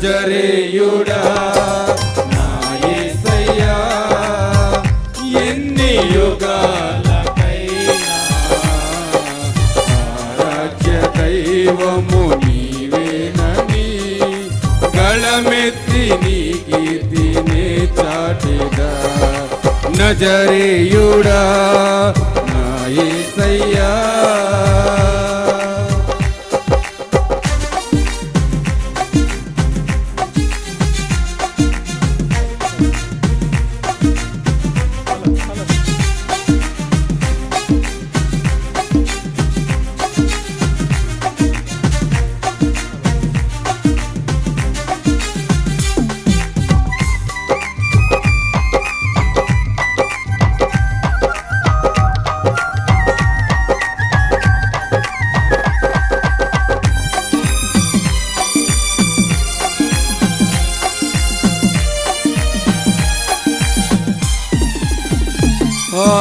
నజరేయుడా నా యేసయ్యా ఎన్ని యుగాలకైనా ఆరాధ్య దైవము నీవేనని గళమెత్తి నీ కీర్తినే చాటెదా నజరేయుడా నా యేసయ్యా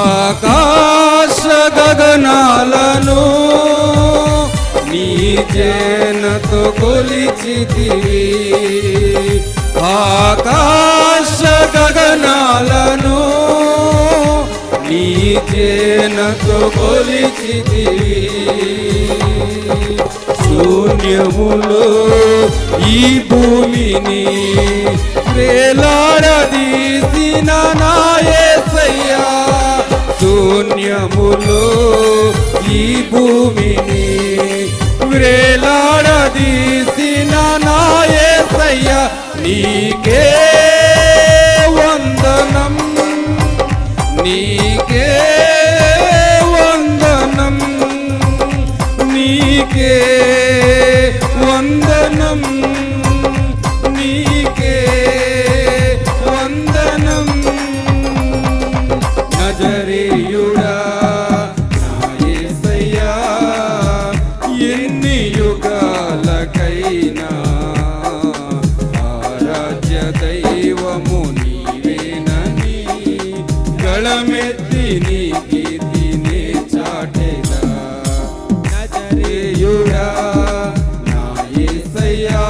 ఆకాశ గగనాలను నీ జేనతో కొలిచితివి ఆకాశ గగనాలను నీ జేనతో కొలిచితివి శూన్యములో ఈ భూమిని వేలాడదీసిన నా యేసయ్యా శూన్యములో ఈ భూమిని వేలాడదీసిన నా యేసయ్యా నీకే వందనం నీకే వందనం నీకే వందనం నీకే వందనం నజరేయుడా నా యేసయ్యా ఎన్ని యుగాలకైనా ఆరాధ్య దైవము నీవేనని గళమెత్తి నీ కీర్తినే చాటెదా నజరేయుడా నా యేసయ్యా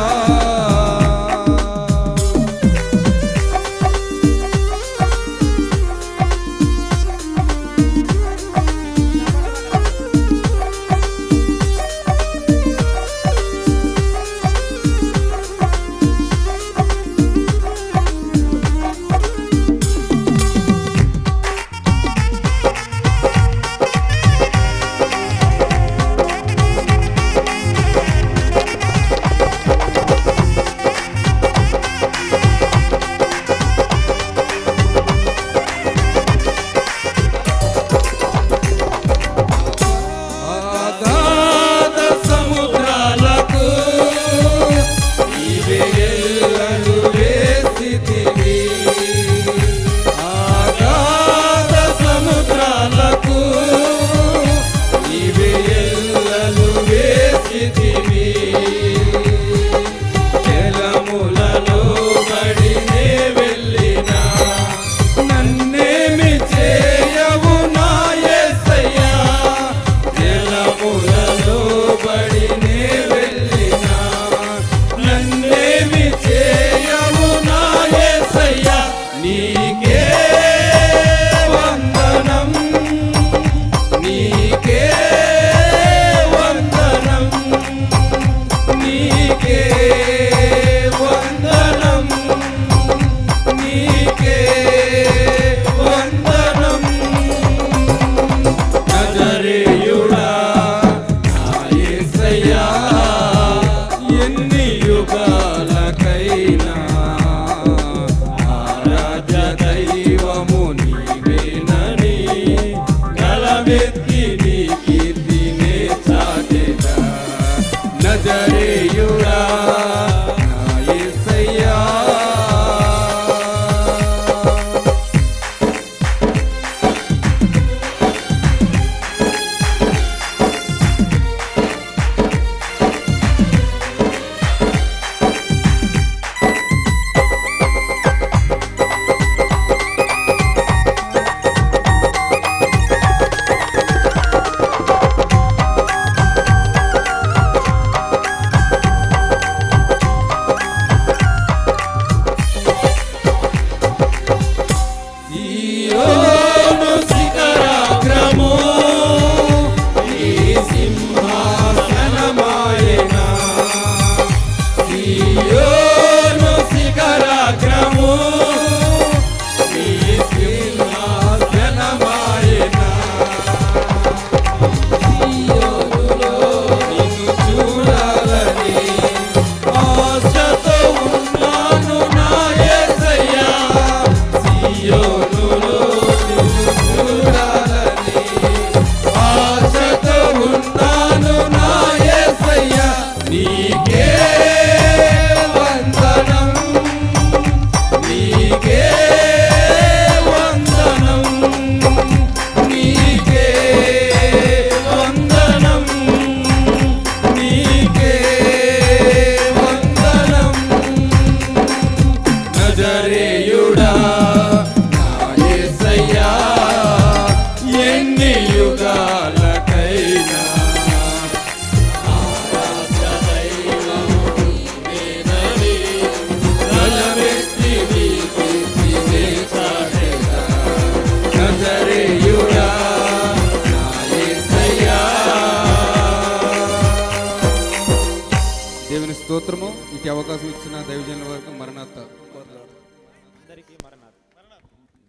స్తోత్రము. ఇటు అవకాశం ఇచ్చిన దైవజనుల వరకు మరణాత.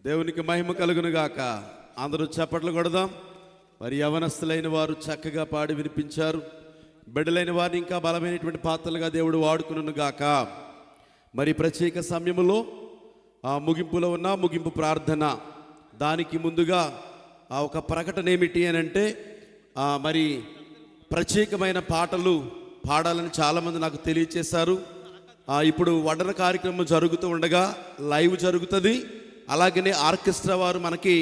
దేవునికి మహిమ కలుగును గాక. అందరూ చప్పట్లు కొడదాం. మరి యవనస్తులైన వారు చక్కగా పాడి వినిపించారు. బిడ్డలైన వారిని ఇంకా బలమైనటువంటి పాత్రలుగా దేవుడు వాడుకును గాక. మరి ప్రత్యేక సమయంలో ముగింపులో ఉన్న ముగింపు ప్రార్థన, దానికి ముందుగా ఒక ప్రకటన ఏమిటి అని అంటే, మరి ప్రత్యేకమైన పాటలు పాడాలని చాలామంది నాకు తెలియచేశారు. ఇప్పుడు వడ్డన కార్యక్రమం జరుగుతూ ఉండగా లైవ్ జరుగుతుంది. అలాగనే ఆర్కెస్ట్రా వారు మనకి